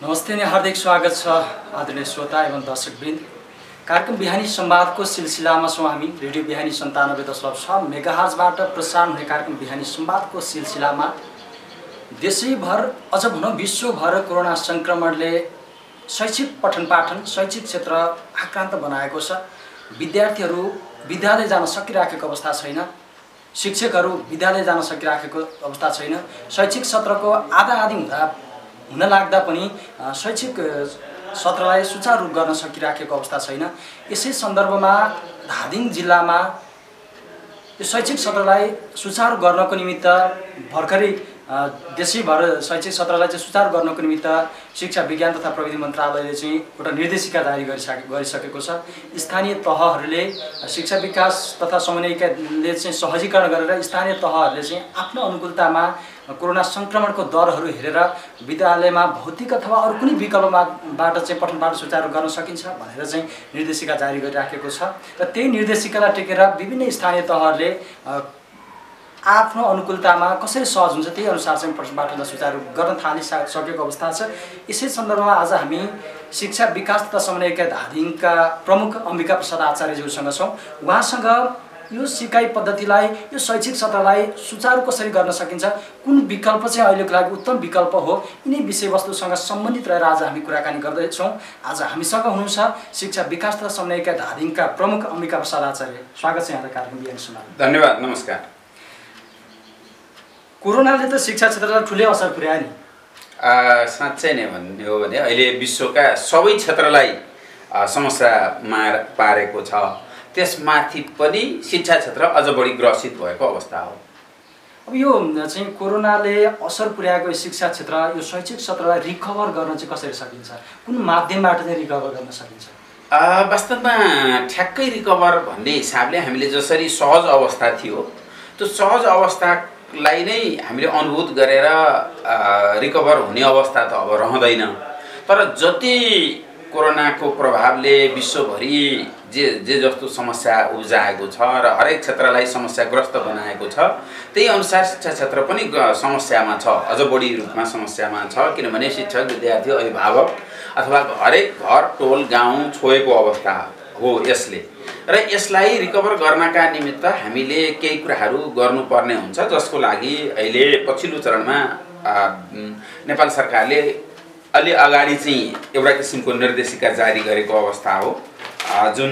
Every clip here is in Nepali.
नमस्ते नै हार्दिक स्वागत छ आदरणीय श्रोता एवं दर्शकवृन्द। कार्यक्रम बिहानी संवादको सिलसिलामा छौँ हामी। रेडियो बिहानी 97.6 मेगाहर्जबाट प्रसारण हुने कार्यक्रम बिहानी संवादको सिलसिलामा देशैभर अझ भनौँ विश्वभर कोरोना संक्रमणले शैक्षिक पठन पाठन शैक्षिक क्षेत्र आक्रान्त बनाएको छ। विद्यार्थीहरू विद्यालय जान सकिराखेको अवस्था छैन, शिक्षकहरू विद्यालय जान सकिराखेको अवस्था छैन। शैक्षिक सत्रको आधा-आधी हुन लाग्दा पनि शैक्षिक सत्रलाई सुचारू रूप गर्न सकिराखेको अवस्था छैन। यसै सन्दर्भमा धादिङ जिल्लामा यो शैक्षिक सत्रलाई सुचारू गर्नको निमित्त भर्खरै देशैभर शैक्षिक सत्रलाई चाहिँ सुचारू गर्नको निमित्त शिक्षा विज्ञान तथा प्रविधि मन्त्रालयले चाहिँ एउटा निर्देशिका जारी गरिसकेको छ। स्थानीय तहहरूले शिक्षा विकास तथा समन्वयकाले चाहिँ सहजीकरण गरेर स्थानीय तहहरूले चाहिँ आफ्नो अनुकूलतामा कोरोना संक्रमणको दरहरू हेरेर विद्यालयमा भौतिक अथवा अरू कुनै विकल्पबाट चाहिँ पठन पाठन सुचारू गर्न सकिन्छ भनेर चाहिँ निर्देशिका जारी गरिराखेको छ। र त्यही निर्देशिकालाई टेकेर विभिन्न स्थानीय तहहरूले आफ्नो अनुकूलतामा कसरी सहज हुन्छ त्यही अनुसार चाहिँ पठन पाठनलाई सुचारू गर्न थालिसकेको अवस्था छ। यसै सन्दर्भमा आज हामी शिक्षा विकास तथा समन्वयका धादिङका प्रमुख अम्बिका प्रसाद आचार्यज्यूसँग छौँ। उहाँसँग यो सिकाइ पद्धतिलाई यो शैक्षिक सत्रलाई सुचारू कसरी गर्न सकिन्छ, कुन विकल्प चाहिँ अहिलेको लागि उत्तम विकल्प हो, यिनै विषयवस्तुसँग सम्बन्धित रहेर आज हामी कुराकानी गर्दैछौँ। आज हामीसँग हुनुहुन्छ शिक्षा विकास तथा समन्वयका धादिङका प्रमुख अम्बिका प्रसाद आचार्य। स्वागत छ यहाँलाई कार्यक्रम बिहानी संवादमा। धन्यवाद, नमस्कार। कोरोनाले त शिक्षा क्षेत्रलाई ठुलै असर पुर्यायो नि। साँच्चै नै भन्ने हो भने अहिले विश्वका सबै क्षेत्रलाई समस्यामा पारेको छ। त्यसमाथि पनि शिक्षा क्षेत्र अझ बढी ग्रसित भएको अवस्था हो। अब यो चाहिँ कोरोनाले असर पुर्याएको शिक्षा क्षेत्र यो शैक्षिक सत्रलाई रिकभर गर्न चाहिँ कसरी सकिन्छ, कुन माध्यमबाट चाहिँ रिकभर गर्न सकिन्छ? वास्तवमा ठ्याक्कै रिकभर भन्ने हिसाबले हामीले जसरी सहज अवस्था थियो त्यो सहज अवस्थालाई नै हामीले अनुभूत गरेर रिकभर हुने अवस्था त अब रहँदैन। तर जति कोरोनाको प्रभावले विश्वभरि जे जस्तो समस्या उब्जाएको छ र हरेक क्षेत्रलाई समस्याग्रस्त बनाएको छ त्यही अनुसार शिक्षा क्षेत्र पनि समस्यामा छ, अझ बढी रूपमा समस्यामा छ। किनभने शिक्षक, विद्यार्थी, अभिभावक अथवा हरेक घर टोल गाउँ छोएको अवस्था हो यसले। र यसलाई रिकभर गर्नका निमित्त हामीले केही कुराहरू गर्नुपर्ने हुन्छ, जसको लागि अहिले पछिल्लो चरणमा नेपाल सरकारले अलि अगाडि चाहिँ एउटा किसिमको निर्देशिका जारी गरेको अवस्था हो। जुन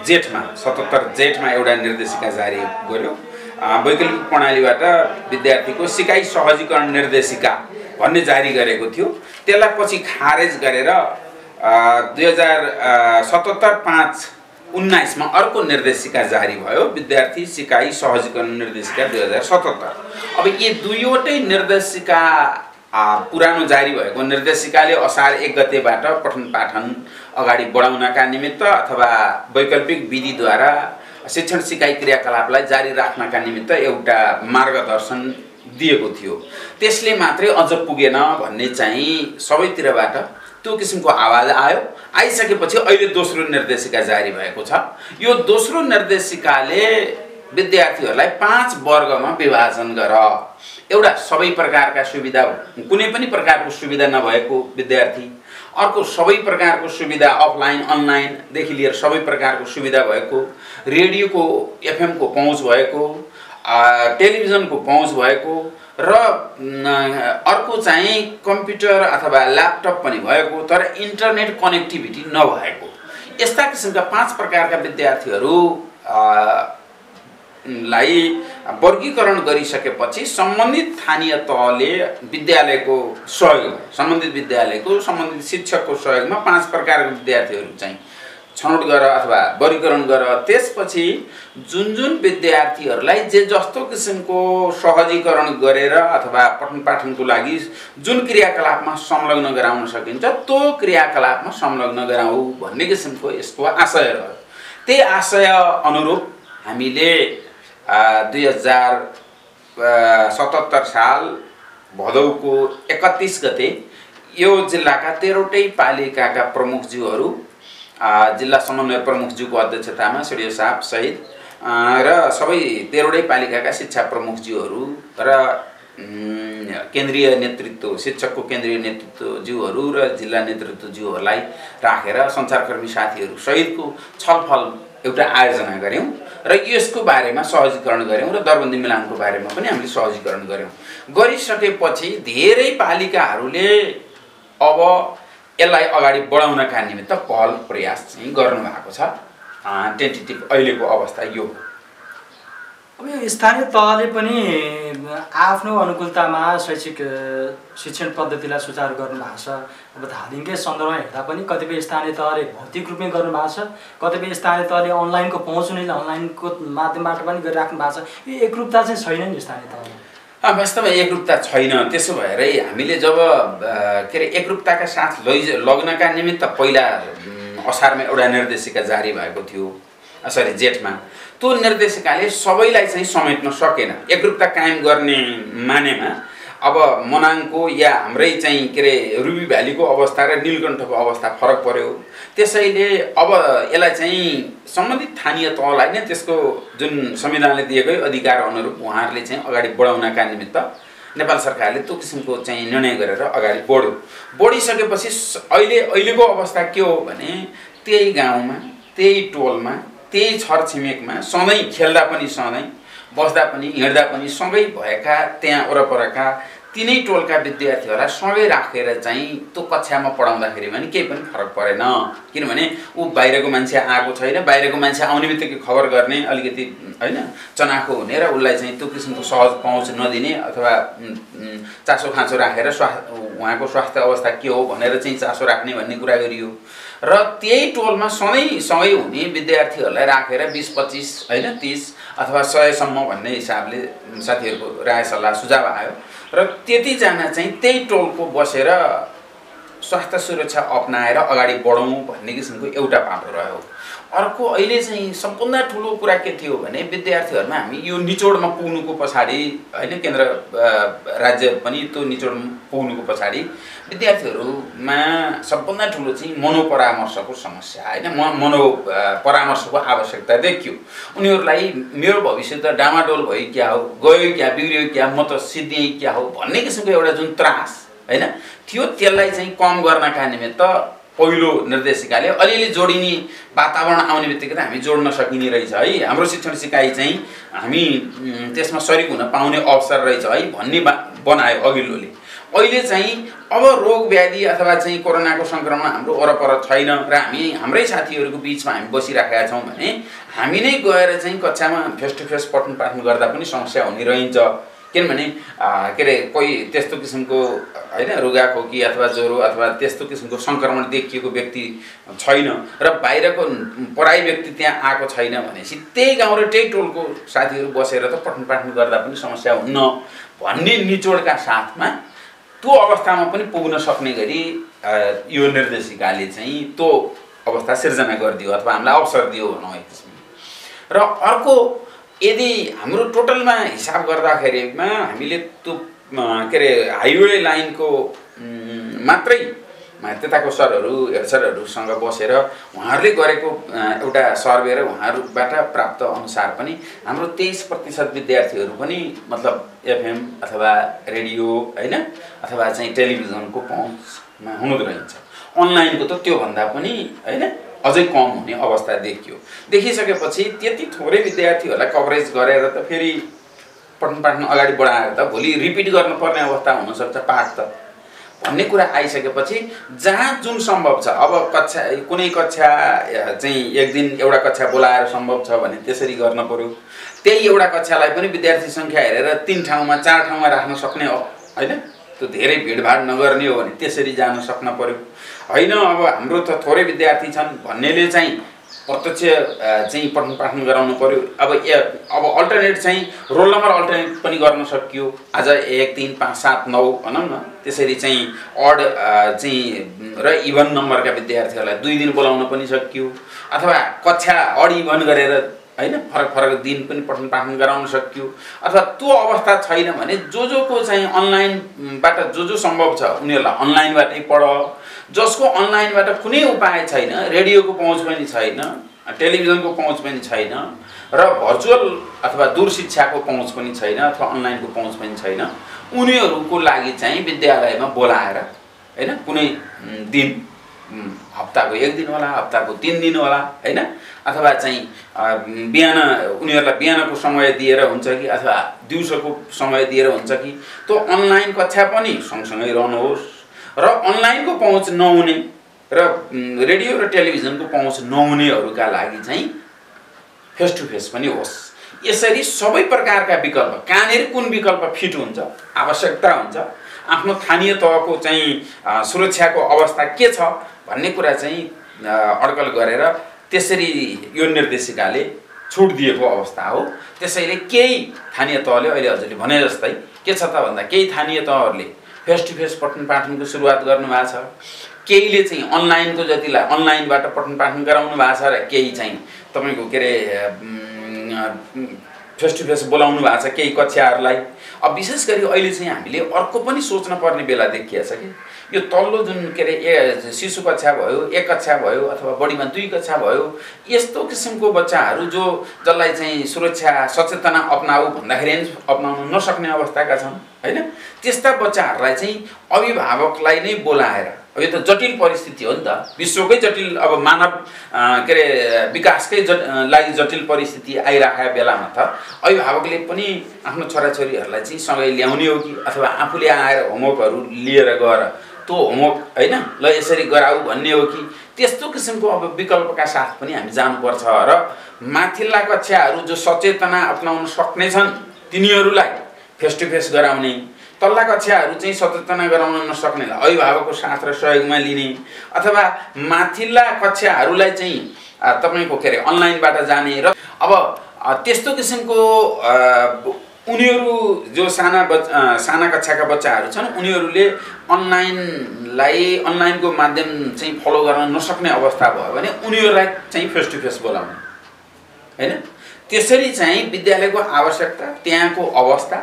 जेठमा 77 जेठमा एउटा निर्देशिका जारी गर्यो। वैकल्पिक प्रणालीबाट विद्यार्थीको सिकाइ सहजीकरण निर्देशिका भन्ने जारी गरेको थियो। त्यसलाई पछि खारेज गरेर 2077/5/19 मा अर्को निर्देशिका जारी भयो, विद्यार्थी सिकाइ सहजीकरण निर्देशिका 2077। अब यी दुईवटै निर्देशिका पुरानो जारी भएको निर्देशिकाले असार 1 गतेबाट पठन पाठन अगाडि बढाउनका निमित्त अथवा वैकल्पिक विधिद्वारा शिक्षण सिकाइ क्रियाकलापलाई जारी राख्नका निमित्त एउटा मार्गदर्शन दिएको थियो। त्यसले मात्रै अझ पुगेन भन्ने चाहिँ सबैतिरबाट त्यो किसिमको आवाज आयो। आइसकेपछि अहिले दोस्रो निर्देशिका जारी भएको छ। यो दोस्रो निर्देशिकाले विद्यार्थीहरूलाई 5 वर्गमा विभाजन गर। एउटा सबै प्रकारका सुविधा, कुनै पनि प्रकारको सुविधा नभएको विद्यार्थी, अर्को सबै प्रकारको सुविधा अफलाइन अनलाइनदेखि लिएर सबै प्रकारको सुविधा भएको, रेडियोको एफएमको पहुँच भएको, टेलिभिजनको पहुँच भएको र अर्को चाहिँ कम्प्युटर अथवा ल्यापटप पनि भएको तर इन्टरनेट कनेक्टिभिटी नभएको। यस्ता किसिमका 5 प्रकारका विद्यार्थीहरू लाई वर्गीकरण गरिसकेपछि सम्बन्धित स्थानीय तहले विद्यालयको सहयोग, सम्बन्धित विद्यालयको सम्बन्धित शिक्षकको सहयोगमा 5 प्रकारका विद्यार्थीहरू चाहिँ छनौट गर अथवा वर्गीकरण गर। त्यसपछि जुन विद्यार्थीहरूलाई जे जस्तो किसिमको सहजीकरण गरेर अथवा पठन पाठनको लागि जुन क्रियाकलापमा संलग्न गराउन सकिन्छ त्यो क्रियाकलापमा संलग्न गराऊ भन्ने किसिमको यसको आशय रह्यो। त्यही आशय अनुरूप हामीले 2077 साल भदौको 31 गते यो जिल्लाका 13वटै पालिकाका प्रमुखज्यूहरू, जिल्ला समन्वय प्रमुखज्यूको अध्यक्षतामा सिडिओ साहब सहित र सबै 13वटै पालिकाका शिक्षा प्रमुखज्यूहरू र केन्द्रीय नेतृत्व शिक्षकको केन्द्रीय नेतृत्वज्यूहरू र जिल्ला नेतृत्वज्यूहरूलाई राखेर सञ्चारकर्मी साथीहरू सहितको छलफल एउटा आयोजना गऱ्यौँ र यसको बारेमा सहजीकरण गऱ्यौँ र दरबन्दी मिलानको बारेमा पनि हामीले सहजीकरण गऱ्यौँ। गरिसकेपछि धेरै पालिकाहरूले अब यसलाई अगाडि बढाउनका निमित्त पहल प्रयास चाहिँ गर्नुभएको छ। टेन्टेटिभ अहिलेको अवस्था यो हो। अब यो स्थानीय तहले पनि आफ्नो अनुकूलतामा शैक्षिक शिक्षण पद्धतिलाई सुचारू गर्नुभएको छ। अब धादिङकै सन्दर्भमा हेर्दा पनि कतिपय स्थानीय तहले भौतिक रूपमै गर्नुभएको छ, कतिपय स्थानीय तहले अनलाइनको पहुँच हुनेले अनलाइनको माध्यमबाट पनि गरिराख्नु भएको छ। यो एकरूपता चाहिँ छैन नि स्थानीय तहमा। वास्तवमा एकरूपता छैन। त्यसो भएरै हामीले जब के अरे एकरूपताका साथ लग्नका निमित्त पहिला असारमा एउटा निर्देशिका जारी भएको थियो, सरी जेठमा। त्यो निर्देशिकाले सबैलाई चाहिँ समेट्न सकेन। एकरूपता कायम गर्ने मानेमा अब मनाङको या हाम्रै चाहिँ के अरे रुबी भ्यालीको अवस्था र नीलकण्ठको अवस्था फरक पर्यो। त्यसैले अब यसलाई चाहिँ सम्बन्धित स्थानीय तहलाई नै त्यसको जुन संविधानले दिएकै अधिकार अनुरूप उहाँहरूले चाहिँ अगाडि बढाउनका निमित्त नेपाल सरकारले त्यो किसिमको चाहिँ निर्णय गरेर अगाडि बढ्यो। बढिसकेपछि अहिलेको अवस्था के हो भने त्यही गाउँमा, त्यही टोलमा, त्यही छरछिमेकमा सधैँ खेल्दा पनि सधैँ, बस्दा पनि, हिँड्दा पनि सँगै भएका त्यहाँ वरपरका तिनै टोलका विद्यार्थीहरूलाई सँगै राखेर चाहिँ त्यो कक्षामा पढाउँदाखेरि पनि केही पनि फरक परेन। किनभने ऊ बाहिरको मान्छे आएको छैन, बाहिरको मान्छे आउने बित्तिकै खबर गर्ने अलिकति होइन चनाखो हुने र उसलाई चाहिँ त्यो किसिमको सहज पहुँच नदिने अथवा चासो खाँचो राखेर उहाँको स्वास्थ्य अवस्था के हो भनेर चाहिँ चासो राख्ने भन्ने कुरा गरियो। र त्यही टोलमा सँगै हुने विद्यार्थीहरूलाई राखेर 20-25 होइन 30 अथवा 100सम्म भन्ने हिसाबले साथीहरूको राय सल्लाह सुझाव आयो र त्यतिजना चाहिँ त्यही टोलको बसेर स्वास्थ्य सुरक्षा अपनाएर अगाडि बढौँ भन्ने किसिमको एउटा पाटो रह्यो। अर्को अहिले चाहिँ सबभन्दा ठुलो कुरा के थियो भने विद्यार्थीहरूमा हामी यो निचोडमा पुग्नुको पछाडि होइन केन्द्र राज्य पनि त्यो निचोडमा पुग्नुको पछाडि विद्यार्थीहरूमा सबभन्दा ठुलो चाहिँ मनोपरामर्शको समस्या होइन मनोपरामर्शको आवश्यकता देखियो। उनीहरूलाई मेरो भविष्य त डामाडोल भयो क्या हो, गयो क्या, बिग्रियो क्या, म त सिद्धिएँ क्या हो भन्ने किसिमको एउटा जुन त्रास होइन थियो त्यसलाई चाहिँ कम गर्नका निमित्त पहिलो निर्देशिकाले अलिअलि जोडिने वातावरण आउने बित्तिकै त हामी जोड्न सकिने रहेछ है, हाम्रो शिक्षण सिकाइ चाहिँ हामी त्यसमा सरिक हुन पाउने अवसर रहेछ है भन्ने बनायो अघिल्लोले। अहिले चाहिँ अब रोग व्याधि अथवा चाहिँ कोरोनाको सङ्क्रमण हाम्रो वरपर छैन र हामी हाम्रै साथीहरूको बिचमा हामी बसिराखेका छौँ भने हामी नै गएर चाहिँ कक्षामा फेस टु फेस पठन पाठन गर्दा पनि समस्या हुने रहन्छ। किनभने के अरे कोही त्यस्तो किसिमको होइन रुगाखोकी अथवा ज्वरो अथवा त्यस्तो किसिमको सङ्क्रमण देखिएको व्यक्ति छैन र बाहिरको पराई व्यक्ति त्यहाँ आएको छैन भनेपछि त्यही गाउँ र त्यही टोलको साथीहरू बसेर त पठन पाठन गर्दा पनि समस्या हुन्न भन्ने निचोडका साथमा त्यो अवस्थामा पनि पुग्न सक्ने गरी यो निर्देशिकाले चाहिँ त्यो अवस्था सिर्जना गरिदियो अथवा हामीलाई अवसर दियो भनौँ एक किसिमले। र अर्को यदि हाम्रो टोटलमा हिसाब गर्दाखेरिमा हामीले त्यो के अरे हाइवे लाइनको मात्रै त्यताको सरहरू हेडसरहरूसँग बसेर उहाँहरूले गरेको एउटा सर्वे र उहाँहरूबाट प्राप्त अनुसार पनि हाम्रो 23% विद्यार्थीहरू पनि मतलब एफएम अथवा रेडियो होइन अथवा चाहिँ टेलिभिजनको पहुँचमा हुँदो रहेछ। अनलाइनको त त्योभन्दा पनि होइन अझै कम हुने अवस्था देखियो। देखिसकेपछि त्यति थोरै विद्यार्थीहरूलाई कभरेज गरेर त फेरि पठन पाठन अगाडि बढाएर त भोलि रिपिट गर्नुपर्ने अवस्था हुनसक्छ पाठ त भन्ने कुरा आइसकेपछि जहाँ जुन सम्भव छ अब कक्षा कुनै कक्षा चाहिँ एक दिन एउटा कक्षा बोलाएर सम्भव छ भने त्यसरी गर्न पर्यो। त्यही एउटा कक्षालाई पनि विद्यार्थी सङ्ख्या हेरेर 3 ठाउँमा 4 ठाउँमा राख्न सक्ने हो होइन, त्यो धेरै भिडभाड नगर्ने हो भने त्यसरी जान सक्न पर्यो होइन। अब हाम्रो त थोरै विद्यार्थी छन् भन्नेले चाहिँ प्रत्यक्ष चाहिँ पठन पाठन गराउनु पर्यो। अब अल्टरनेट चाहिँ रोल नम्बर अल्टरनेट पनि गर्न सकियो। आज 1 3 5 7 9 भनौँ न त्यसरी चाहिँ अड चाहिँ र इभन नम्बरका विद्यार्थीहरूलाई 2 दिन बोलाउन पनि सकियो अथवा कक्षा अड इभन गरेर होइन फरक फरक दिन पनि पठन पाठन गराउन सकियो। अथवा त्यो अवस्था छैन भने जोको चाहिँ अनलाइनबाट जो सम्भव छ उनीहरूलाई अनलाइनबाटै पढ, जसको अनलाइनबाट कुनै उपाय छैन, रेडियोको पहुँच पनि छैन टेलिभिजनको पहुँच पनि छैन र भर्चुअल अथवा दूर शिक्षाको पहुँच पनि छैन अथवा अनलाइनको पहुँच पनि छैन, उनीहरूको लागि चाहिँ विद्यालयमा बोलाएर हैन कुनै दिन, हप्ताको 1 दिन होला, हप्ताको 3 दिन होला हैन, अथवा चाहिँ बिहान उनीहरूलाई बिहानको समय दिएर हुन्छ कि अथवा दिउँसोको समय दिएर हुन्छ कि त्यो अनलाइन कक्षा पनि सँगसँगै रहनुहोस् र अनलाइनको पहुँच नहुने र रेडियो र टेलिभिजनको पहुँच नहुनेहरूका लागि चाहिँ फेस टु फेस पनि होस्। यसरी सबै प्रकारका विकल्प, कहाँनिर कुन विकल्प फिट हुन्छ, आवश्यकता हुन्छ, आफ्नो स्थानीय तहको चाहिँ सुरक्षाको अवस्था के छ भन्ने कुरा चाहिँ अड्कल गरेर त्यसरी यो निर्देशिकाले छुट दिएको अवस्था हो। त्यसैले केही स्थानीय तहले अहिले हजुरले भने जस्तै के छ त भन्दा केही स्थानीय तहहरूले फेस टु फेस पठन पाठनको सुरुवात गर्नुभएको छ, केहीले चाहिँ अनलाइनको जतिलाई अनलाइनबाट पठन पाठन गराउनु भएको छ र केही चाहिँ तपाईको के रे फेस टु फेस बोलाउनु भएको छ केही कक्षाहरूलाई। अब विशेष गरी अहिले चाहिँ हामीले अर्को पनि सोच्न पर्ने बेला देखिया छ कि यो तल्लो जुन के रे शिशु कक्षा भयो, 1 कक्षा भयो अथवा बढीमा 2 कक्षा भयो, यस्तो किसिमको बच्चाहरू जसलाई चाहिँ सुरक्षा सचेतना अपनाऊ भन्दाखेरि अपनाउन नसक्ने अवस्थाका छन् हैन, त्यस्ता बच्चाहरूलाई चाहिँ अभिभावकलाई नै बोलाएर, अब यो त जटिल परिस्थिति हो नि त, विश्वकै जटिल, अब मानव के रे विकासकै लागि जटिल परिस्थिति आइराखेको बेलामा त अभिभावकले पनि आफ्नो छोराछोरीहरूलाई चाहिँ सँगै ल्याउने हो कि अथवा आफूले आएर होमवर्कहरू लिएर गएर त्यो होमवर्क हैन ल यसरी गराऊ भन्ने हो कि, त्यस्तो किसिमको अब विकल्पका साथ पनि हामी जानुपर्छ र माथिल्ला कक्षाहरू जो सचेतना अपनाउन सक्ने छन् तिनीहरूलाई फेस टु फेस गराउने, तल्ला कक्षाहरू चाहिँ सचेतना गराउन नसक्नेलाई अभिभावकको साथ र सहयोगमा लिने, अथवा माथिल्ला कक्षाहरूलाई चाहिँ तपाईको के रे अनलाइनबाट जाने र अब त्यस्तो किसिमको उनीहरू जो साना कक्षाका बच्चाहरू छन् उनीहरूले अनलाइनको माध्यम चाहिँ फलो गर्न नसक्ने अवस्था भयो भने उनीहरूलाई चाहिँ फेस टु फेस बोलाउने हैन। त्यसरी चाहिँ विद्यालयको आवश्यकता, त्यहाँको अवस्था,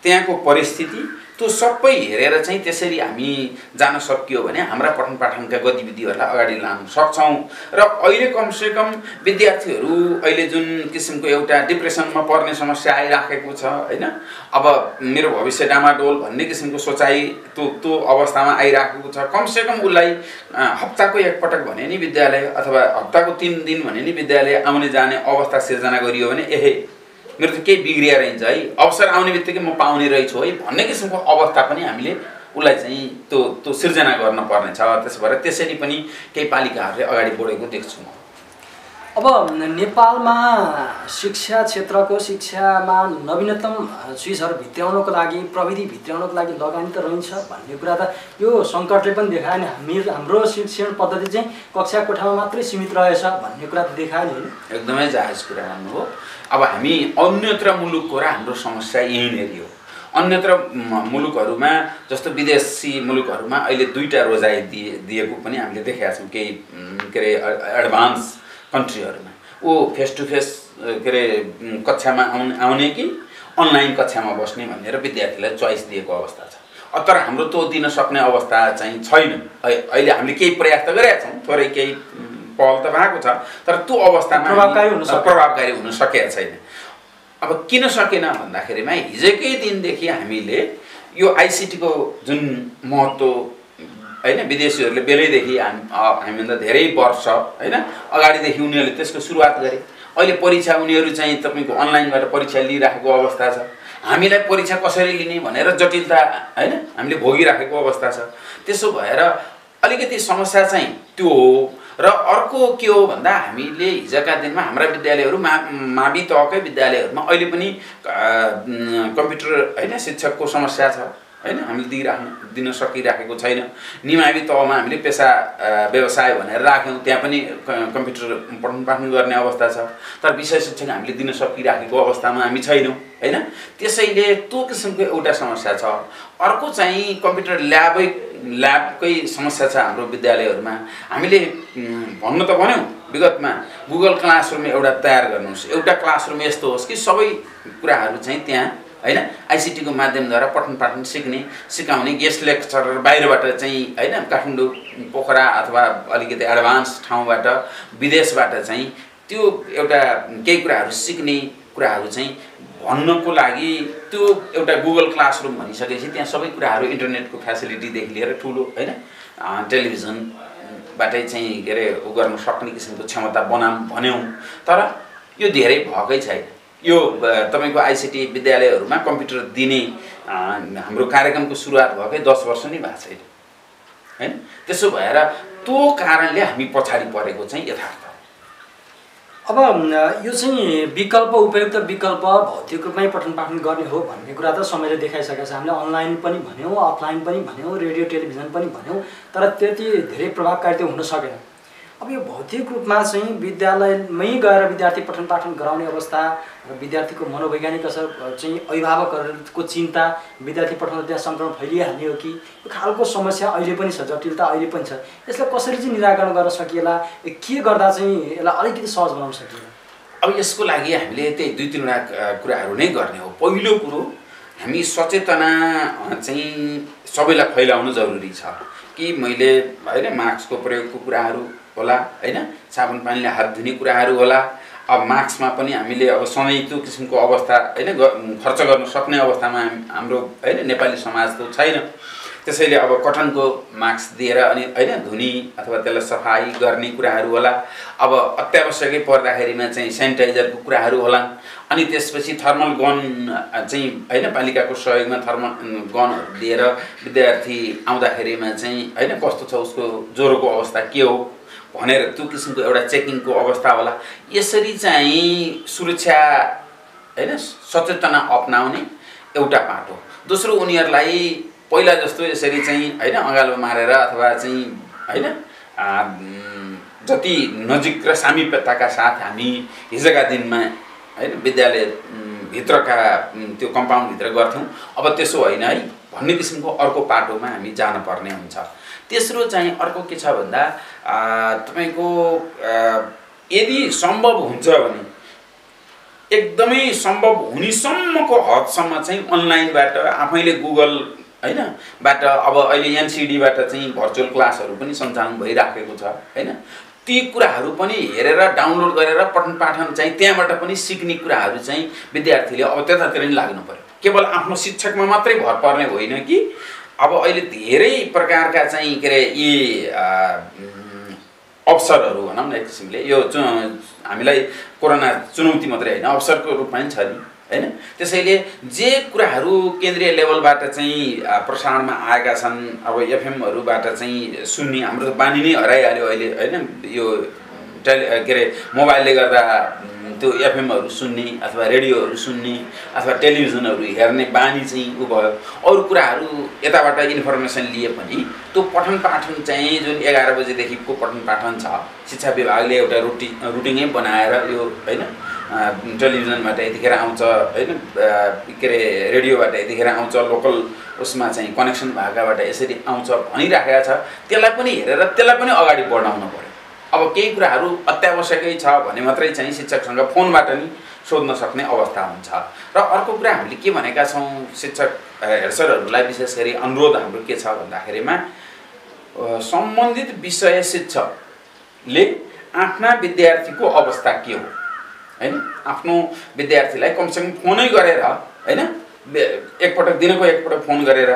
त्यहाँको परिस्थिति त्यो सबै हेरेर चाहिँ त्यसरी हामी जान सकियो भने हाम्रा पठन पाठनका गतिविधिहरूलाई अगाडि लान सक्छौँ। र अहिले कमसेकम विद्यार्थीहरू अहिले जुन किसिमको एउटा डिप्रेसनमा पर्ने समस्या आइराखेको छ हैन, अब मेरो भविष्य डामाडोल भन्ने किसिमको सोचाइ त्यो अवस्थामा आइराखेको छ, कमसेकम उसलाई हप्ताको 1 पटक भने नि विद्यालय अथवा हप्ताको 3 दिन भने नि विद्यालय आउने जाने अवस्था सिर्जना गरियो भने एहे मेरो त केही बिग्रिया रहन्छ है, अवसर आउने बित्तिकै म पाउने रहेछु है भन्ने किसिमको अवस्था पनि हामीले उसलाई चाहिँ त्यो सिर्जना गर्न पर्ने छ। त्यसो भएर त्यसरी पनि केही पालिकाहरूले अगाडि बढेको देख्छु म। अब नेपालमा शिक्षा क्षेत्रको शिक्षामा नवीनतम चिजहरू भित्र्याउनको लागि, प्रविधि भित्र्याउनको लागि लगानी त रहन्छ भन्ने कुरा त यो सङ्कटले पनि देखायो नि। हाम्रो शिक्षण पद्धति चाहिँ कक्षा कोठामा मात्रै सीमित रहेछ भन्ने कुरा त देखायो नि। एकदमै जायज कुरा भन्नु हो। अब हामी अन्यत्र मुलुकको र हाम्रो समस्या यहीँनेरि हो। अन्यत्र मुलुकहरूमा जस्तो विदेशी मुलुकहरूमा अहिले 2टा रोजाइ दिएको पनि हामीले देखेका छौँ केही के रे एडभान्स कन्ट्रीहरूमा। ओ फेस टु फेस के रे कक्षामा आउने कि अनलाइन कक्षामा बस्ने भनेर विद्यार्थीलाई चोइस दिएको अवस्था छ। तर हाम्रो त्यो दिन सक्ने अवस्था चाहिँ छैन। अहिले हामीले केही प्रयास त गरेका छौँ, थोरै केही पहल त भएको छ, तर त्यो अवस्थामा प्रभावकारी हुन सकेको छैन। अब किन सकेन भन्दाखेरिमा हिजोकै दिनदेखि हामीले यो आइसिटीको जुन महत्त्व हैन विदेशीहरूले बेलैदेखि हामीभन्दा धेरै वर्ष हैन अगाडिदेखि उनीहरूले त्यसको सुरुवात गरे। अहिले परीक्षा उनीहरू चाहिँ तपाईको अनलाइनबाट परीक्षा लिइराखेको अवस्था छ। हामीलाई परीक्षा कसरी लिने भनेर जटिलता हैन हामीले भोगिराखेको अवस्था छ। त्यसो भएर अलिकति समस्या चाहिँ त्यो हो। र अर्को के हो भन्दा हामीले हिजोका दिनमा हाम्रा विद्यालयहरू मावि तहकै विद्यालयहरूमा अहिले पनि कम्प्युटर हैन शिक्षकको समस्या छ हैन, हामीले दिन सकिराखेको छैन। निमावि तहमा हामीले पेसा व्यवसाय भनेर राख्यौँ, त्यहाँ पनि कम्प्युटर पठन पाठन गर्ने अवस्था छ, तर विषय शिक्षक हामीले दिन सकिराखेको अवस्थामा हामी छैनौँ हैन। त्यसैले त्यो किसिमको एउटा समस्या छ। अर्को चाहिँ कम्प्युटर ल्याबकै समस्या छ हाम्रो विद्यालयहरूमा। हामीले भन्नु त भन्यौँ विगतमा गुगल क्लासरुम एउटा तयार गर्नुहोस्, एउटा क्लासरुम यस्तो होस् कि सबै कुराहरू चाहिँ त्यहाँ हैन आइसिटीको माध्यमद्वारा पठन पाठन सिकाउने गेस्ट लेक्चरर बाहिरबाट चाहिँ हैन काठमाडौँ पोखरा अथवा अलिकति एडभान्स ठाउँबाट विदेशबाट चाहिँ त्यो एउटा केही कुराहरू सिक्ने कुराहरू चाहिँ भन्नको लागि त्यो एउटा गुगल क्लासरुम भनिसकेपछि त्यहाँ सबै कुराहरू इन्टरनेटको फ्यासिलिटीदेखि लिएर ठुलो हैन टेलिभिजनबाटै चाहिँ के अरे उ गर्न सक्ने किसिमको क्षमता भन्यौँ तर यो धेरै भएकै छैन। यो तपाईको आइसिटी विद्यालयहरूमा कम्प्युटर दिने हाम्रो कार्यक्रमको सुरुवात भएकै 10 वर्ष नै भएको छैन हैन। त्यसो भएर त्यो कारणले हामी पछाडी परेको चाहिँ यथार्थ। अब यो चाहिँ विकल्प उपयुक्त विकल्प भौतिक रूपमै पठन पाठन गर्ने हो भन्ने कुरा त समयले देखाइसकेको छ। हामीले अनलाइन पनि भन्यौँ, अफलाइन पनि भन्यौँ, रेडियो टेलिभिजन पनि भन्यौँ, तर त्यति धेरै प्रभावकारी त्यो हुन सकेन। अब यो भौतिक रूपमा चाहिँ विद्यालयमै गएर विद्यार्थी पठन पाठन गराउने अवस्था र विद्यार्थीको मनोवैज्ञानिक असर चाहिँ अभिभावकहरूको चिन्ता विद्यार्थी पठाउँदा त्यहाँ सङ्क्रमण फैलिहाल्ने हो कि यो खालको समस्या अहिले पनि छ, जटिलता अहिले पनि छ। यसलाई कसरी चाहिँ निराकरण गर्न सकिएला, के गर्दा चाहिँ यसलाई अलिकति सहज बनाउन सकिएला? अब यसको लागि हामीले त्यही 2-3 कुराहरू नै गर्ने हो। पहिलो कुरो हामी सचेतना चाहिँ सबैलाई फैलाउनु जरुरी छ कि मैले हैन मास्कको प्रयोगको कुराहरू होला हैन, साबुन पानीले हात धुने कुराहरू होला। अब मास्कमा पनि हामीले अब सधैँ त्यो किसिमको अवस्था हैन खर्च गर्न सक्ने अवस्थामा हाम्रो हैन नेपाली समाज त छैन। त्यसैले अब कटनको मास्क दिएर अनि हैन धुनी अथवा त्यसलाई सफाई गर्ने कुराहरू होला। अब अत्यावश्यकै पर्दाखेरिमा चाहिँ सेनिटाइजरको कुराहरू होला। अनि त्यसपछि थर्मल गन चाहिँ हैन पालिकाको सहयोगमा थर्मल गनहरू दिएर विद्यार्थी आउँदाखेरिमा चाहिँ हैन कस्तो छ उसको ज्वरोको अवस्था के हो भनेर त्यो किसिमको एउटा चेकिङको अवस्था होला। यसरी चाहिँ सुरक्षा हैन सचेतना अपनाउने एउटा बाटो। दोस्रो उनीहरूलाई पहिला जस्तो यसरी चाहिँ हैन अँगालो मारेर अथवा चाहिँ हैन जति नजिक र सामिप्यताका साथ हामी हिजोका दिनमा हैन विद्यालय भित्रका त्यो कम्पाउन्ड भित्र गर्थ्यौं, अब त्यसो होइन है भन्ने किसिमको अर्को बाटोमा हामी जान पर्ने हुन्छ। तेस्रो चाहिँ अर्को के छ भन्दा तपाईको यदि सम्भव हुन्छ भने एकदमै सम्भव हुनेसम्मको हदसम्म चाहिँ अनलाइनबाट आफैले गुगल हैन बाट अब अहिले एनसीडी बाट चाहिँ भर्चुअल क्लासहरू पनि सञ्चालन भइराखेको छ हैन। ती कुराहरू पनि हेरेर डाउनलोड गरेर पठन पाठन चाहिँ त्यहाँबाट पनि सिक्ने कुराहरू चाहिँ विद्यार्थीले अब त्यतातिर नि लाग्नु पर्यो। केवल आफ्नो शिक्षकमा मात्रै भर पर्ने होइन कि अब अहिले धेरै प्रकारका चाहिँ के रे यी अवसरहरू भनौँ न एक किसिमले यो हामीलाई कोरोना चुनौती मात्रै हैन अवसरको रूपमा पनि छ नि हैन। त्यसैले जे कुराहरू केन्द्रीय लेभलबाट चाहिँ प्रसारणमा आएका छन् अब एफएमहरुबाट चाहिँ सुन्ने हाम्रो त बानी नै हराइहाल्यो अहिले हैन। यो के रे मोबाइलले गर्दा त्यो एफएमहरु सुन्ने अथवा रेडियोहरु सुन्ने अथवा टेलिभिजनहरु हेर्ने बानी चाहिँ उ भयो। अरु कुराहरू यताबाट इन्फर्मेसन लिए पनि त्यो पठन पाठन चाहिँ जुन 11 बजेदेखिको पठन पाठन छ शिक्षा विभागले एउटा रुटिनै बनाएर यो हैन टेलिभिजनबाट यतिखेर आउँछ हैन के रे रेडियोबाट यतिखेर आउँछ लोकल उसमा चाहिँ कनेक्सन भएकाबाट यसरी आउँछ भनिराखेको छ। त्यसलाई पनि हेरेर त्यसलाई पनि अगाडि बढाउनु पर्यो। अब केही कुराहरू अत्यावश्यकै छ भने मात्रै चाहिँ शिक्षकसँग फोनबाट नि सोध्न सक्ने अवस्था हुन्छ। र अर्को कुरा हामीले के भनेका छौं शिक्षक हेडसरहरूलाई विशेष गरी अनुरोध हाम्रो के छ भन्दाखेरिमा सम्बन्धित विषय शिक्षकले आफ्ना विद्यार्थीको अवस्था के हो हैन आफ्नो विद्यार्थीलाई कमसेकम फोनै गरेर हैन एकपटक दिनको एकपटक फोन गरेर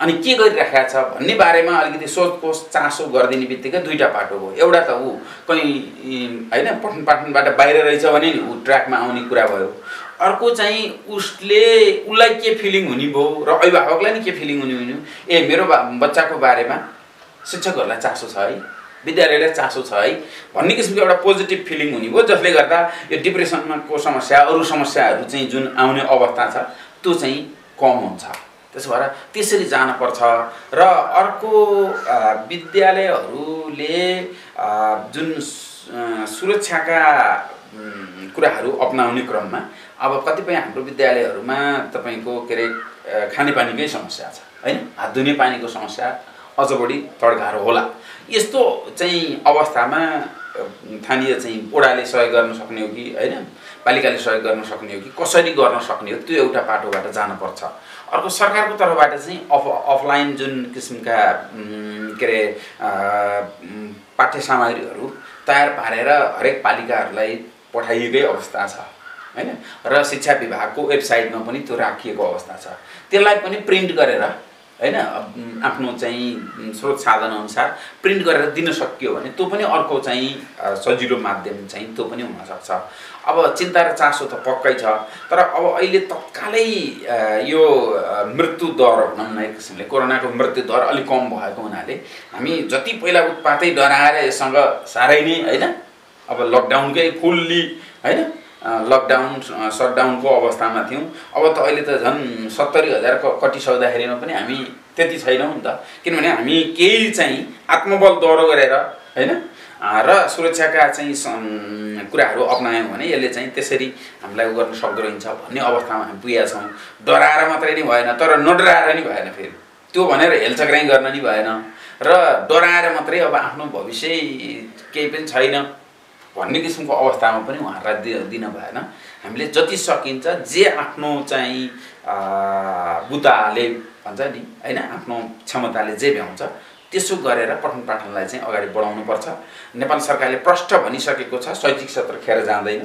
अनि के गरिराखेको छ भन्ने बारेमा अलिकति सोधखोज चासो गर्दिने बित्तिकै दुईटा बाटो हो। एउटा त उ कहीं हैन पठन पाठनबाट बाहिर रहेछ भने नि उ ट्र्याकमा आउने कुरा भयो। अर्को चाहिँ उसलाई के फिलिङ हुने भयो र अभिभावकलाई नि के फिलिङ हुने हुनु ए मेरो बच्चाको बारेमा शिक्षकहरूलाई चासो छ है विद्यालयलाई चासो छ है भन्ने किसिमको एउटा पोजिटिभ फिलिङ हुने भयो जसले गर्दा यो डिप्रेसनको समस्या अरु समस्याहरू चाहिँ जुन आउने अवस्था छ त्यो चाहिँ कम हुन्छ। त्यसो भएर त्यसरी जान पर्छ। र अर्को विद्यालयहरूले जुन सुरक्षाका कुराहरू अपनाउने क्रममा अब कतिपय हाम्रो विद्यालयहरूमा तपाईको के रे खानेपानीकै समस्या छ हैन हात धुने पानीको समस्या अझ बढी तडगाह्रो होला। यस्तो चाहिँ अवस्थामा स्थानीय चाहिँ ओडाले सहयोग गर्न सक्ने हो कि हैन पालिकाले सहयोग गर्न सक्ने हो कि कसरी गर्न सक्ने हो त्यो एउटा बाटोबाट जान पर्छ। अर्को सरकारको तर्फबाट चाहिँ अफलाइन जुन किसिमका के रे पाठ्य सामग्रीहरू तयार पारेर हरेक पालिकाहरूलाई पठाइएकै अवस्था छ हैन र शिक्षा विभागको वेबसाइटमा पनि त्यो राखिएको अवस्था छ त्यसलाई पनि प्रिन्ट गरेर हैन आफ्नो चाहिँ स्रोत साधन अनुसार प्रिन्ट गरेर दिन सकियो भने त्यो पनि अर्को चाहिँ सजिलो माध्यम चाहिँ त्यो पनि हुन सक्छ अब चिन्ता र चासो त पक्कै छ तर अब अहिले तत्कालै यो मृत्यु दर भनौँ न एक किसिमले कोरोनाको मृत्यु दर अलिक कम भएको हुनाले हामी जति पहिला उत्पातै डराएर यससँग साह्रै नै हैन अब लकडाउनकै फुल्ली हैन लकडाउन सटडाउनको अवस्थामा थियौँ अब त अहिले त झन् 70,000 कटिसक्दाखेरिमा पनि हामी त्यति छैनौँ नि त किनभने हामी केही चाहिँ आत्मबल दह्रो गरेर हैन र सुरक्षाका चाहिँ कुराहरू अपनायौँ भने यसले चाहिँ त्यसरी हामीलाई उ गर्न सक्दो रहेछ भन्ने अवस्थामा हामी पुगेका छौँ डराएर मात्रै नै भएन तर नडराएर नि भएन फेरि त्यो भनेर हेलचक्राइ गर्न नि भएन र डराएर मात्रै अब आफ्नो भविष्य केही पनि छैन भन्ने किसिमको अवस्थामा पनि उहाँहरूलाई दिन भएन हामीले जति सकिन्छ जे आफ्नो चाहिँ बुताले भन्छ नि हैन आफ्नो क्षमताले जे भ्याउँछ त्यसो गरेर पठन पाठनलाई चाहिँ अगाडि बढाउनु पर्छ नेपाल सरकारले प्रष्ट भनिसकेको छ शैक्षिक सत्र खेर जाँदैन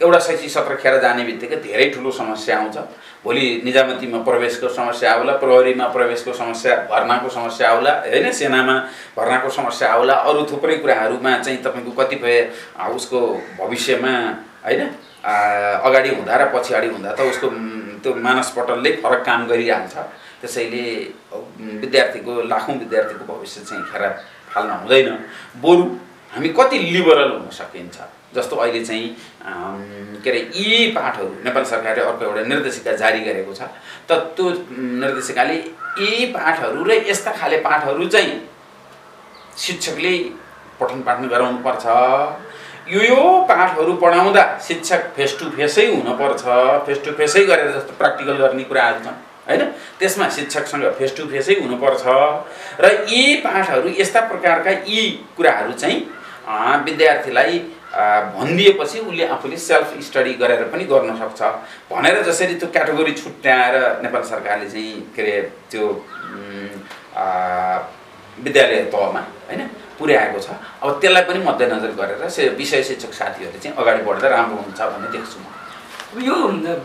एउटा शैक्षिक सत्र खेर जाने बित्तिकै धेरै ठुलो समस्या आउँछ भोलि निजामतीमा प्रवेशको समस्या आउला प्रहरीमा प्रवेशको समस्या भर्नाको समस्या आउला हैन सेनामा भर्नाको समस्या आउला अरु थुप्रै कुराहरुमा चाहिँ तपाईको कतिपय उसको भविष्यमा हैन अगाडि हुँदा र पछाडी हुँदा त उसको त्यो मानसपटलले फरक काम गरिहाल्छ त्यसैले विद्यार्थीको लाखौं विद्यार्थीको भविष्य चाहिँ खेर फाल्न हुँदैन बरु हामी कति लिबरल हुन सकिन्छ जस्तो अहिले चाहिँ के रे यी पाठहरु नेपाल सरकारले अर्को एउटा निर्देशिका जारी गरेको छ त त्यो निर्देशिकाले यी पाठहरु र यस्ता खाले पाठहरु चाहिँ शिक्षकले पठन पाठन गराउनु पर्छ यो पाठहरु पढाउँदा शिक्षक फेस टु फेसै हुन पर्छ फेस टु फेसै गरेर जस्तो प्र्याक्टिकल गर्ने कुराहरु छन् हैन त्यसमा शिक्षकसँग फेस टु फेसै हुनु पर्छ र यी पाठहरु यस्ता प्रकारका यी कुराहरु चाहिँ विद्यार्थीलाई भनिदिएपछि उले आफूले सेल्फ स्टडी गरेर पनि गर्न सक्छ भनेर जसरी त्यो क्याटेगोरी छुट्याएर नेपाल सरकारले चाहिँ के रे त्यो विद्यालय तहमा हैन पुर्याएको छ अब त्यसलाई पनि मध्यनजर गरेर विषय शिक्षक साथीहरुले चाहिँ अगाडि बढ्दा राम्रो हुन्छ भन्ने देख्छु म यो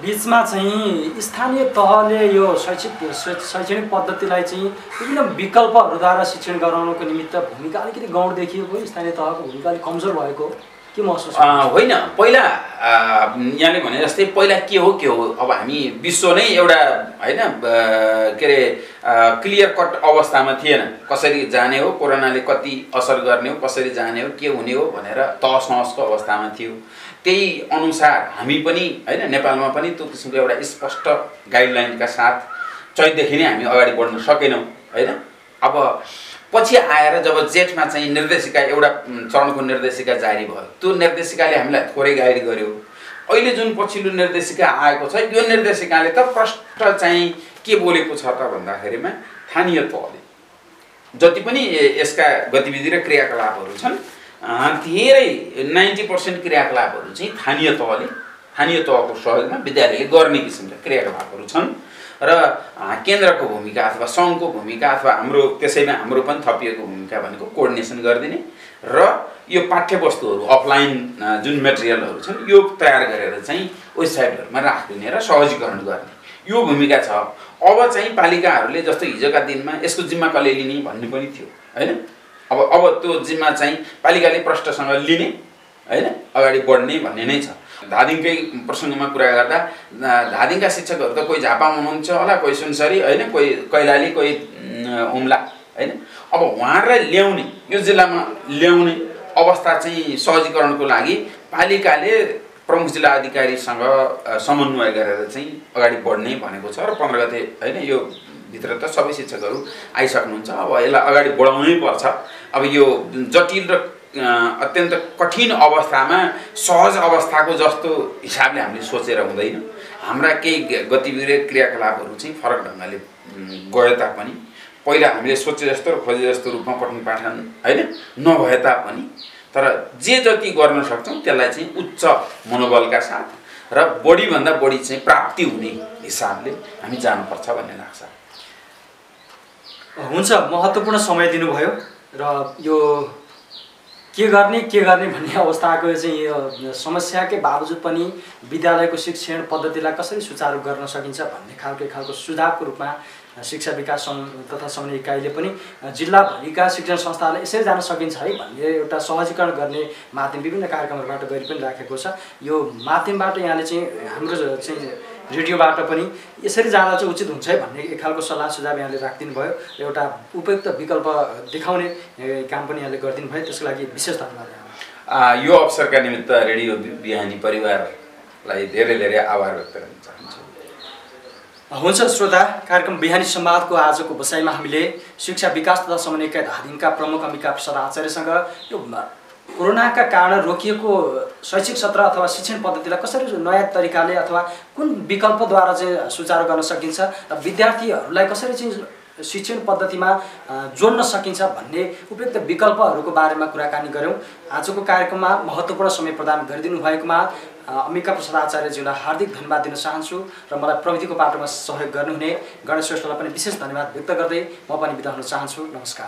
बीचमा चाहिँ स्थानीय तहले यो शैक्षणिक पद्धतिलाई चाहिँ विभिन्न विकल्पहरुद्वारा शिक्षण गराउनको निमित्त भूमिका अलिकति गौण देखिएको स्थानीय तहको भूमिका अलिक कमजोर भएको के महसुस होइन पहिला यहाँले भने जस्तै पहिला के हो अब हामी विश्व नै एउटा हैन के रे क्लियर कट अवस्थामा थिएन कसरी जाने हो कोरोनाले कति असर गर्ने हो कसरी जाने हो के हुने हो भनेर तहसनहसको अवस्थामा थियो त्यही अनुसार हामी पनि हैन नेपालमा पनि त्यो किसिमको एउटा स्पष्ट गाइडलाइनका साथ चैतदेखि नै हामी अगाडि बढ्न सकेनौं हैन अब पछि आएर जब जेठमा चाहिँ निर्देशिका एउटा चरणको निर्देशिका जारी भयो त्यो निर्देशिकाले हामीलाई थोरै गाइड गर्यो अहिले जुन पछिल्लो निर्देशिका आएको छ यो निर्देशिकाले त प्रष्ट चाहिँ के बोलेको छ त भन्दाखेरिमा स्थानीय तहले जति पनि यसका गतिविधि र क्रियाकलापहरू छन् धेरै 90% क्रियाकलापहरू चाहिँ स्थानीय तहको सहयोगमा विद्यालयले गर्ने किसिमका क्रियाकलापहरू छन् र केन्द्रको भूमिका अथवा संघको भूमिका अथवा हाम्रो त्यसैमा हाम्रो पनि थपिएको भूमिका भनेको कोअर्डिनेसन गर्दिने र यो पाठ्यवस्तुहरू अफलाइन जुन मटेरियलहरू छन् यो तयार गरेर चाहिँ वेबसाइटहरुमा राख्दिने र सहजीकरण गर्ने यो भूमिका छ अब चाहिँ पालिकाहरूले जस्तो हिजोका दिनमा यसको जिम्मा कसले लिने भन्ने पनि थियो हैन अब त्यो जिम्मा चाहिँ पालिकाले प्रष्टसँग लिने हैन अगाडि बढ्ने भन्ने नै छ धादिङकै प्रसंगमा कुरा गर्दा धादिङका शिक्षकहरु त कोही झापा हुनुहुन्छ होला कोही सुनसरी हैन कोही कैलाली कोही उम्ला हैन अब उहाँहरुलाई ल्याउने यो जिल्लामा ल्याउने अवस्था चाहिँ सहजीकरणको लागि पालिकाले प्रमुख जिल्ला अधिकारीसँग समन्वय गरेर चाहिँ अगाडि बढ्ने भनेको छ र 15 गते हैन यो भित्र त सबै शिक्षकहरु आइसक्नुहुन्छ अब यसलाई अगाडि बढाउनै पर्छ अब यो जटिल र अत्यन्त कठिन अवस्थामा सहज अवस्थाको जस्तो हिसाबले हामीले सोचेर हुँदैन हाम्रा केही गतिविधि र क्रियाकलापहरू चाहिँ फरक ढंगले गए तापनि पहिला हामीले सोचे जस्तो र खोजे जस्तो रूपमा पठन पाठन हैन नभए तापनि तर जे जति गर्न सक्छौं त्यसलाई चाहिँ उच्च मनोबलका साथ र बढी भन्दा बढी चाहिँ प्राप्ति हुने हिसाबले हामी जानुपर्छ भन्ने लाग्छ हुन्छ महत्त्वपूर्ण समय दिनुभयो र यो के गर्ने भन्ने अवस्थाको चाहिँ यो समस्याकै बावजुद पनि विद्यालयको शिक्षण पद्धतिलाई कसरी सुचारू गर्न सकिन्छ भन्ने खालको सुझावको रूपमा शिक्षा विकास तथा समन्वय इकाइले पनि जिल्लाभरिका शिक्षण संस्थालाई यसरी जान सकिन्छ है भन्ने एउटा सहजीकरण गर्ने माध्यम विभिन्न कार्यक्रमहरूबाट गरी पनि राखेको छ। यो माध्यमबाट यहाँले चाहिँ हाम्रो चाहिँ रेडियोबाट पनि यसरी जाँदा चाहिँ उचित हुन्छ है भन्ने एक खालको सल्लाह सुझाव यहाँले राखिदिनु भयो, एउटा उपयुक्त विकल्प देखाउने काम पनि यहाँले गरिदिनु भयो, त्यसको लागि विशेष धन्यवाद। यो अवसरका निमित्त रेडियो बिहानी परिवारलाई धेरै धेरै आभार व्यक्त गर्न चाहन्छु। हुन्छ श्रोता, कार्यक्रम बिहानी संवादको आजको बसाइमा हामीले शिक्षा विकास तथा समन्वय इकाइ धादिङका प्रमुख अम्बिका प्रसाद आचार्यसँग यो कोरोनाका कारण रोकिएको शैक्षिक सत्र अथवा शिक्षण पद्धतिलाई कसरी नयाँ तरिकाले अथवा कुन विकल्पद्वारा चाहिँ सुचारू गर्न सकिन्छ र विद्यार्थीहरूलाई कसरी चाहिँ शिक्षण पद्धतिमा जोड्न सकिन्छ भन्ने उपयुक्त विकल्पहरूको बारेमा कुराकानी गऱ्यौँ। आजको कार्यक्रममा महत्त्वपूर्ण समय प्रदान गरिदिनु भएकोमा अम्बिका प्रसाद आचार्यज्यूलाई हार्दिक धन्यवाद दिन चाहन्छु र मलाई प्रविधिको बाटोमा सहयोग गर्नुहुने गणेश श्रेष्ठलाई पनि विशेष धन्यवाद व्यक्त गर्दै म पनि बिदा हुन चाहन्छु। नमस्कार।